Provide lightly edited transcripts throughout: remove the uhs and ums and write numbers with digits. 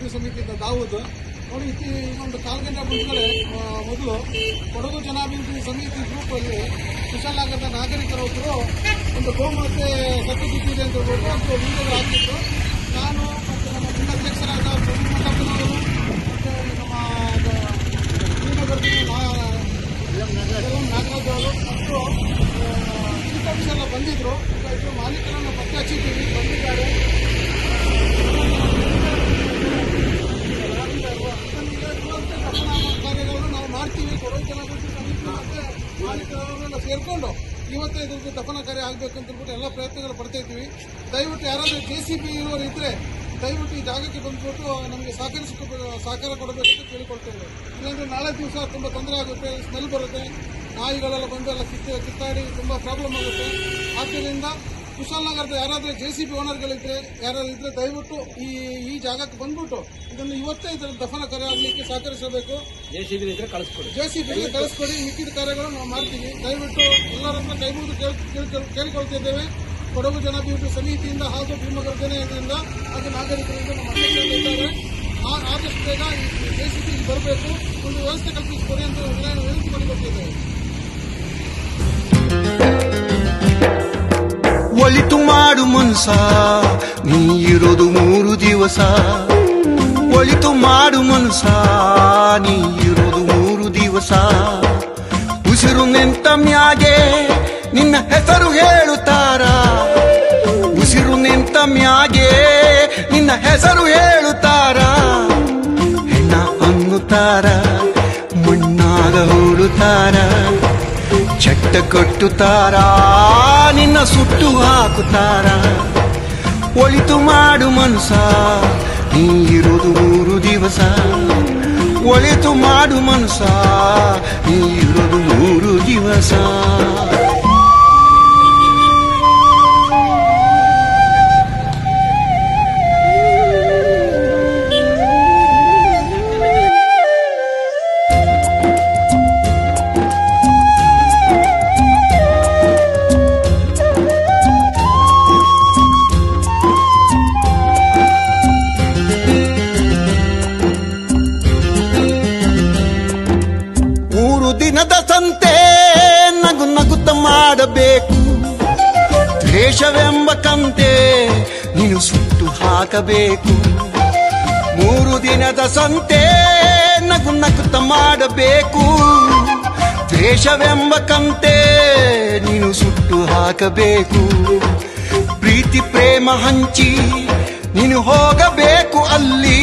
ಜನಾಭಿವೃದ್ಧಿ ಸಮಿತಿಯಿಂದ ದಾವೂದ್ ನೋಡಿ. ಇನ್ನೊಂದು 4 ಗಂಟೆ ಮುಂಚೆ ಮೊದಲು ಕೊಡಗು ಜನಾಭಿವೃದ್ಧಿ ಸಮಿತಿ ಗ್ರೂಪ್ ಅಲ್ಲಿ ಕುಶಾಲನಗರದ ನಾಗರಿಕರೊಬ್ಬರು ಒಂದು ಗೋಮಾತೆ ಸತ್ತು ಬಿದ್ದಿದೆ ಅಂತ ಹೇಳ್ಬಿಟ್ಟು ಒಂದು ವಿಡಿಯೋ ಹಾಕಿದ್ರು. ನಾನು ಮತ್ತು ನಮ್ಮ ಜಿಲ್ಲಾಧ್ಯಕ್ಷರಾದ ಪ್ರದೀಪನವರು ಮತ್ತು ನಮ್ಮ ನಾಗರಾಜ್ ಅವರು ಮತ್ತು ಇನ್ಕಮ್ಸ್ ಎಲ್ಲ ಬಂದಿದ್ರು. ಇದರ ಮಾಲೀಕರನ್ನು ಪತ್ತೆ ಹಚ್ಚಿದ್ದೀವಿ, ಬಂದಿದ್ದಾರೆ. ಕಾರ್ಯಗಳನ್ನು ನಾವು ಮಾಡ್ತೀವಿ. ಕೊಡಗು ಜನಾಭಿವೃದ್ಧಿ ಸಮಿತಿ ಮತ್ತೆ ಮಾಲೀಕರನ್ನೆಲ್ಲ ಸೇರ್ಕೊಂಡು ಇವತ್ತೇ ಇದ್ರದ್ದು ದಫನ ಕಾರ್ಯ ಆಗಬೇಕು ಅಂತ ಹೇಳ್ಬಿಟ್ಟು ಎಲ್ಲ ಪ್ರಯತ್ನಗಳು ಪಡ್ತಾ ಇದ್ದೀವಿ. ದಯವಿಟ್ಟು ಯಾರಾದರೂ JCB ಇರೋರು ಇದ್ರೆ ದಯವಿಟ್ಟು ಈ ಜಾಗಕ್ಕೆ ಬಂದ್ಬಿಟ್ಟು ನಮಗೆ ಸಹಕಾರ ಕೊಡಬೇಕು ಅಂತ ಕೇಳಿಕೊಳ್ತೇವೆ. ಇಲ್ಲಾಂದ್ರೆ ನಾಳೆ ದಿವಸ ತುಂಬ ತೊಂದರೆ ಆಗುತ್ತೆ, ಸ್ಮೆಲ್ ಬರುತ್ತೆ, ನಾಯಿಗಳೆಲ್ಲ ಬಂದು ಎಲ್ಲ ಕಿತ್ತಾಡಿ ತುಂಬ ಪ್ರಾಬ್ಲಮ್ ಆಗುತ್ತೆ. ಆದ್ದರಿಂದ ಕುಶಾಲನಗರದ ಯಾರಾದರೂ JCB ಓನರ್ಗಳಿದ್ರೆ ಯಾರಾದ್ರೂ ಇದ್ರೆ ದಯವಿಟ್ಟು ಈ ಜಾಗಕ್ಕೆ ಬಂದ್ಬಿಟ್ಟು ಇದನ್ನು ಇವತ್ತೇ ಇದರ ದಫನ ಕಾರ್ಯ ಆಗಲಿಕ್ಕೆ ಸಹಕರಿಸಬೇಕು. JCB ಕಳಿಸ್ಕೊಡಿ. ಮಿಕ್ಕಿದ ಕಾರ್ಯಗಳು ನಾವು ಮಾಡ್ತೀವಿ. ದಯವಿಟ್ಟು ಎಲ್ಲರ ಹತ್ರ ಕೈ ಮುಗಿದು ಕೇಳಿಕೊಳ್ತಿದ್ದೇವೆ. ಕೊಡಗು ಜನಾಭಿವೃದ್ಧಿ ಸಮಿತಿಯಿಂದ ಹಾಗೂ ಭೀಮಗರ್ಜನೆಯಿಂದ ಹಾಗೂ ನಾಗರಿಕರಿಂದ ನಮ್ಮ ಅಧ್ಯಕ್ಷರಿದ್ದಾರೆ. ಆದಷ್ಟು ಬೇಗ JCB ಬರಬೇಕು, ಒಂದು ವ್ಯವಸ್ಥೆ ಕಲ್ಪಿಸಿಕೊಡಿ ಅಂತ ವಿನಂತಿ ಮಾಡಿಕೊಟ್ಟಿದ್ದೇವೆ. ಒಳಿತು ಮಾಡು ಮನ್ಸ, ನೀ ಇರೋದು 3 ದಿವಸ. ಒಳಿತು ಮಾಡು ಮನ್ಸ, ನೀ ಇರೋದು 3 ದಿವಸ. ಉಸಿರು ನಿಂತ ಮ್ಯಾಗೆ ನಿನ್ನ ಹೆಸರು ಹೇಳುತ್ತಾರ. ಉಸಿರು ನಿಂತ ಮ್ಯಾಗೆ ನಿನ್ನ ಹೆಸರು ಹೇಳುತ್ತಾರ. ಹೆಣ್ಣ ಅನ್ನುತ್ತಾರ, ಮಣ್ಣಾಗ ಹೂಡುತ್ತಾರ. ಚಟ್ಟ ಕಟ್ಟುತ್ತಾರ, ನಿನ್ನ ಸುಟ್ಟು ಹಾಕುತ್ತಾರ. ಒಳಿತು ಮಾಡು ಮನ್ಸ, ನೀ ಇರೋದು 3 ದಿವಸ. ಒಳಿತು ಮಾಡು ಮನ್ಸ, ನೀ ಇರೋದು 3 ದಿವಸ. ದಿನದ ಸಂತೆ ನಗು ನಗುತ್ತ ಮಾಡಬೇಕು. ದ್ವೇಷವೆಂಬ ಕಂತೆ ನೀನು ಸುಟ್ಟು ಹಾಕಬೇಕು. 3 ದಿನದ ಸಂತೆ ನಗು ನಗುತ್ತ ಮಾಡಬೇಕು. ದ್ವೇಷವೆಂಬ ಕಂತೆ ನೀನು ಸುಟ್ಟು ಹಾಕಬೇಕು. ಪ್ರೀತಿ ಪ್ರೇಮ ಹಂಚಿ ನೀನು ಹೋಗಬೇಕು ಅಲ್ಲಿ.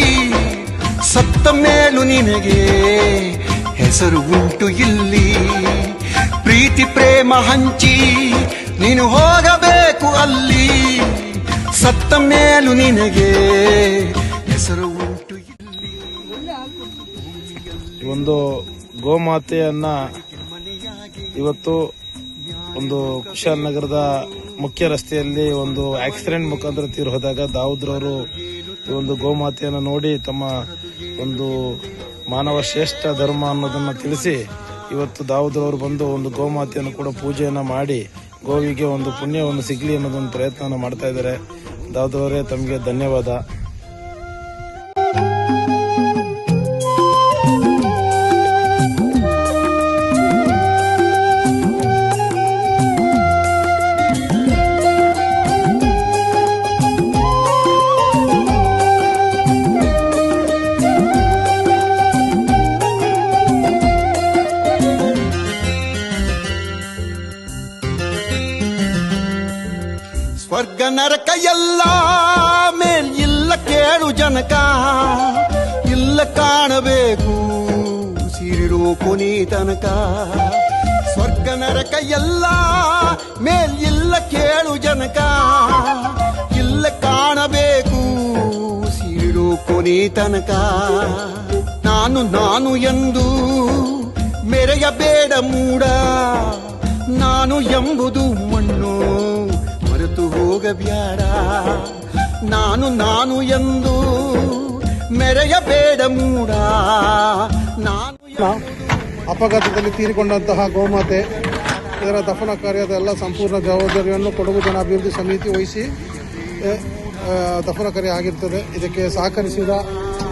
ಸತ್ತ ಮೇಲೂ ನಿನಗೆ ಹೆಸರು ಉಂಟು ಇಲ್ಲಿ. ಪ್ರೀತಿ ಪ್ರೇಮ ಹಂಚಿ ನೀನು ಹೋಗಬೇಕು ಅಲ್ಲಿ. ಸತ್ತ ಮೇಲೂ ನಿನಗೆ ಹೆಸರು ಉಂಟು ಇಲ್ಲಿ. ಒಂದು ಗೋಮಾತೆಯನ್ನ ಇವತ್ತು ಒಂದು ಕುಶಾಲನಗರದ ಮುಖ್ಯ ರಸ್ತೆಯಲ್ಲಿ ಒಂದು ಆಕ್ಸಿಡೆಂಟ್ ಮುಖಾಂತರ ತೀರಿ ಹೋದಾಗ ದಾವೂದ್ರವರು ಈ ಒಂದು ಗೋಮಾತೆಯನ್ನು ನೋಡಿ ತಮ್ಮ ಒಂದು ಮಾನವ ಶ್ರೇಷ್ಠ ಧರ್ಮ ಅನ್ನೋದನ್ನ ತಿಳಿಸಿ ಇವತ್ತು ದಾವೂದ್ರವರು ಬಂದು ಒಂದು ಗೋಮಾತೆಯನ್ನು ಕೂಡ ಪೂಜೆಯನ್ನ ಮಾಡಿ ಗೋವಿಗೆ ಒಂದು ಪುಣ್ಯವನ್ನು ಸಿಗಲಿ ಅನ್ನೋದೊಂದು ಪ್ರಯತ್ನ ಮಾಡ್ತಾ ಇದ್ದಾರೆ. ದಾವೂದ್ರವರೇ, ತಮಗೆ ಧನ್ಯವಾದ. ಸ್ವರ್ಗ ನರಕ ಎಲ್ಲ ಮೇಲ್ ಇಲ್ಲ ಕೇಳು ಜನಕ. ಇಲ್ಲ ಕಾಣಬೇಕು ಸಿರಿರೋ ಕೊನೆ ತನಕ. ಸ್ವರ್ಗ ನರಕ ಎಲ್ಲ ಮೇಲ್ ಇಲ್ಲ ಕೇಳು ಜನಕ. ಇಲ್ಲ ಕಾಣಬೇಕು ಸಿರಿರೋ ಕೊನೆ ತನಕ. ನಾನು ಎಂದು ಮೆರೆಯಬೇಡ ಮೂಡ. ನಾನು ಎಂಬುದು ಮಣ್ಣು ಮರೆತು ಹೋಗಬ್ಯಾಡ. ನಾನು ಎಂದು ಮೆರೆಯಬೇಡ ಮೂಡ. ಅಪಘಾತದಲ್ಲಿ ತೀರಿಕೊಂಡಂತಹ ಗೋಮಾತೆ ಇದರ ದಫನ ಕಾರ್ಯದ ಎಲ್ಲ ಸಂಪೂರ್ಣ ಜವಾಬ್ದಾರಿಯನ್ನು ಕೊಡಗು ಜನಾಭಿವೃದ್ಧಿ ಸಮಿತಿ ವಹಿಸಿ ದಫನ ಕಾರ್ಯ ಆಗಿರ್ತದೆ. ಇದಕ್ಕೆ ಸಹಕರಿಸಿದ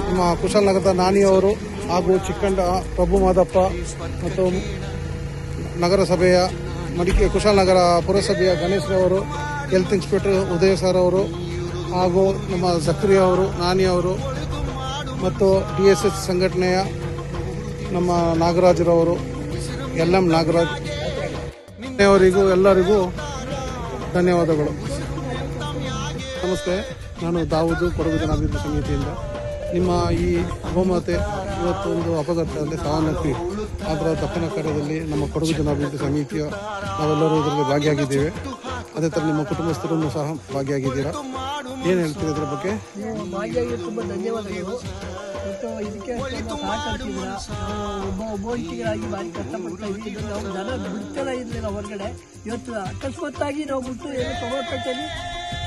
ನಮ್ಮ ಕುಶಾಲನಗರದ ನಾನಿಯವರು ಹಾಗೂ ಚಿಕ್ಕಂಡ ಪ್ರಭು ಮಾದಪ್ಪ ಮತ್ತು ನಗರಸಭೆಯ ಕುಶಾಲನಗರ ಪುರಸಭೆಯ ಗಣೇಶ್ರವರು, ಹೆಲ್ತ್ ಇನ್ಸ್ಪೆಕ್ಟರ್ ಉದಯ ಸರ್ ಅವರು ಹಾಗೂ ನಮ್ಮ ಜಕ್ರಿಯಾ ಅವರು, ನಾನಿಯವರು ಮತ್ತು DSS ಸಂಘಟನೆಯ ನಮ್ಮ ನಾಗರಾಜರವರು, LM ನಾಗರಾಜ್ ಅವರಿಗೂ ಎಲ್ಲರಿಗೂ ಧನ್ಯವಾದಗಳು. ನಮಸ್ತೆ, ನಾನು ದಾವೂದು, ಕೊಡಗು ಜನಾಭಿವೃದ್ಧಿ ಸಮಿತಿಯಿಂದ. ನಿಮ್ಮ ಈ ಗೋಮಾತೆ ಇವತ್ತು ಒಂದು ಅಪಘಾತದಲ್ಲಿ ಸಾವನ್ನಪ್ಪಿ ಅದರ ದಫನ ಕಾರ್ಯದಲ್ಲಿ ನಮ್ಮ ಕೊಡಗು ಜನಾಭಿವೃದ್ಧಿ ಸಮಿತಿಯ ನಾವೆಲ್ಲರೂ ಇದರಲ್ಲಿ ಭಾಗಿಯಾಗಿದ್ದೇವೆ. ಅದೇ ಥರ ನಿಮ್ಮ ಕುಟುಂಬಸ್ಥರನ್ನು ಸಹ ಭಾಗಿಯಾಗಿದ್ದೀರಾ. ಏನು ಹೇಳ್ತೀರಿ ಇದರ ಬಗ್ಗೆ? ನೀವು ಭಾಗಿಯಾಗಿ ತುಂಬ ಧನ್ಯವಾದಗಳು. ಮತ್ತು ಇದಕ್ಕೆ ಸಹಕರಿಸಿದ್ದೀರಾ. ನಾವು ಒಬ್ಬೊಂಟಿಗರಾಗಿ ಭಾರಿ ಕಷ್ಟಪಡ್ತಾ ಇದ್ದೀವಿ. ನಾವು ಜನ ಬಿಡ್ತಾನೆ ಇರಲಿಲ್ಲ ಹೊರಗಡೆ. ಇವತ್ತು ಅಕಸ್ಮಾತ್ತಾಗಿ ನಾವು ಬಿಟ್ಟು ಏನು ತೊಗೊಳ್ಬೇಕಲ್ಲಿ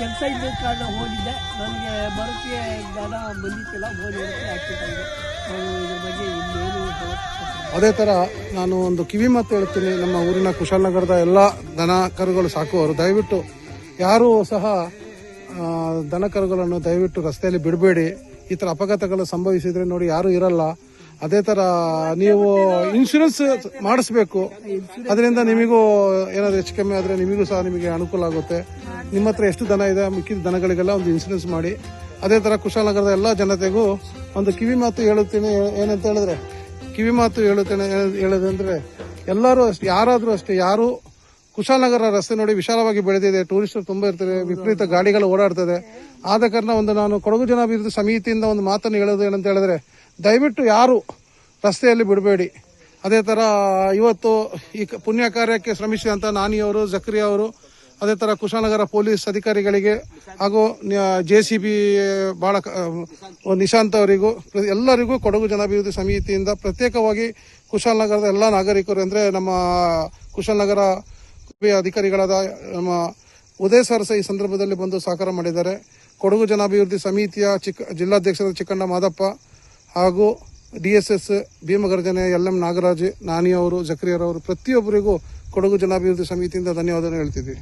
ಕೆಲಸ ಇದ್ದ ಕಾರಣ ಹೋಗಿದ್ದೆ. ನನಗೆ ಬರೋಕ್ಕೆ ಜ್ಞಾನ ಬಂದಿತ್ತಿಲ್ಲ. ಹೋಗಿ ಆಕ್ಸಿಡೆಂಟ್ ಆಗಿದೆ. ನಾವು ಇದ್ರ ಬಗ್ಗೆ ಇನ್ನೇನು ಅದೇ ಥರ ನಾನು ಒಂದು ಕಿವಿ ಮಾತು ಹೇಳ್ತೀನಿ. ನಮ್ಮ ಊರಿನ ಕುಶಾಲನಗರದ ಎಲ್ಲ ದನ ಕರುಗಳು ಸಾಕುವವರು ದಯವಿಟ್ಟು ಯಾರೂ ಸಹ ದನ ಕರುಗಳನ್ನು ದಯವಿಟ್ಟು ರಸ್ತೆಯಲ್ಲಿ ಬಿಡಬೇಡಿ. ಈ ಥರ ಅಪಘಾತಗಳು ಸಂಭವಿಸಿದ್ರೆ ನೋಡಿ ಯಾರೂ ಇರಲ್ಲ. ಅದೇ ಥರ ನೀವು ಇನ್ಶೂರೆನ್ಸ್ ಮಾಡಿಸ್ಬೇಕು. ಅದರಿಂದ ನಿಮಗೂ ಏನಾದರೂ ಹೆಚ್ಚು ಕಮ್ಮಿ ಆದರೆ ನಿಮಗೂ ಸಹ ನಿಮಗೆ ಅನುಕೂಲ ಆಗುತ್ತೆ. ನಿಮ್ಮ ಹತ್ರ ಎಷ್ಟು ದನ ಇದೆ ಮಿಕ್ಕಿದ ದನಗಳಿಗೆಲ್ಲ ಒಂದು ಇನ್ಶೂರೆನ್ಸ್ ಮಾಡಿ. ಅದೇ ಥರ ಕುಶಾಲನಗರದ ಎಲ್ಲ ಜನತೆಗೂ ಒಂದು ಕಿವಿ ಮಾತು ಹೇಳುತ್ತೇನೆ. ಏನಂತ ಹೇಳಿದ್ರೆ ಹೇಳೋದಂದ್ರೆ ಎಲ್ಲರೂ ಅಷ್ಟೇ, ಯಾರಾದರೂ ಅಷ್ಟೇ, ಯಾರು ಕುಶಾಲನಗರ ರಸ್ತೆ ನೋಡಿ ವಿಶಾಲವಾಗಿ ಬೆಳೆದಿದೆ, ಟೂರಿಸ್ಟರು ತುಂಬ ಇರ್ತಾರೆ, ವಿಪರೀತ ಗಾಡಿಗಳು ಓಡಾಡ್ತದೆ. ಆದ ಕಾರಣ ನಾನು ಕೊಡಗು ಜನಾಭಿವೃದ್ಧಿ ಸಮಿತಿಯಿಂದ ಒಂದು ಮಾತನ್ನು ಹೇಳೋದು ಏನಂತ ಹೇಳಿದ್ರೆ, ದಯವಿಟ್ಟು ಯಾರು ರಸ್ತೆಯಲ್ಲಿ ಬಿಡಬೇಡಿ. ಅದೇ ಥರ ಇವತ್ತು ಈ ಪುಣ್ಯ ಕಾರ್ಯಕ್ಕೆ ಶ್ರಮಿಸಿದಂಥ ನಾನಿಯವರು, ಜಕ್ರಿಯಾ ಅವರು, ಅದೇ ಥರ ಕುಶಾಲನಗರ ಪೊಲೀಸ್ ಅಧಿಕಾರಿಗಳಿಗೆ ಹಾಗೂ JCB ನಿಶಾಂತ್ ಅವರಿಗೂ ಎಲ್ಲರಿಗೂ ಕೊಡಗು ಜನಾಭಿವೃದ್ಧಿ ಸಮಿತಿಯಿಂದ ಪ್ರತ್ಯೇಕವಾಗಿ ಕುಶಾಲನಗರದ ಎಲ್ಲ ನಾಗರಿಕರು ಅಂದರೆ ನಮ್ಮ ಕುಶಾಲನಗರ ಅಧಿಕಾರಿಗಳಾದ ನಮ್ಮ ಉದಯ ಸರ್ ಈ ಸಂದರ್ಭದಲ್ಲಿ ಬಂದು ಸಹಕಾರ ಮಾಡಿದ್ದಾರೆ. ಕೊಡಗು ಜನಾಭಿವೃದ್ಧಿ ಸಮಿತಿಯ ಜಿಲ್ಲಾಧ್ಯಕ್ಷರಾದ ಚಿಕ್ಕಂಡ ಮಾದಪ್ಪ ಹಾಗೂ DSS ಭೀಮಗರ್ಜನೆ LM ನಾಗರಾಜ್, ನಾನಿಯವರು, ಜಕ್ರಿಯರವರು ಪ್ರತಿಯೊಬ್ಬರಿಗೂ ಕೊಡಗು ಜನಾಭಿವೃದ್ಧಿ ಸಮಿತಿಯಿಂದ ಧನ್ಯವಾದ ಹೇಳ್ತಿದ್ದೀವಿ.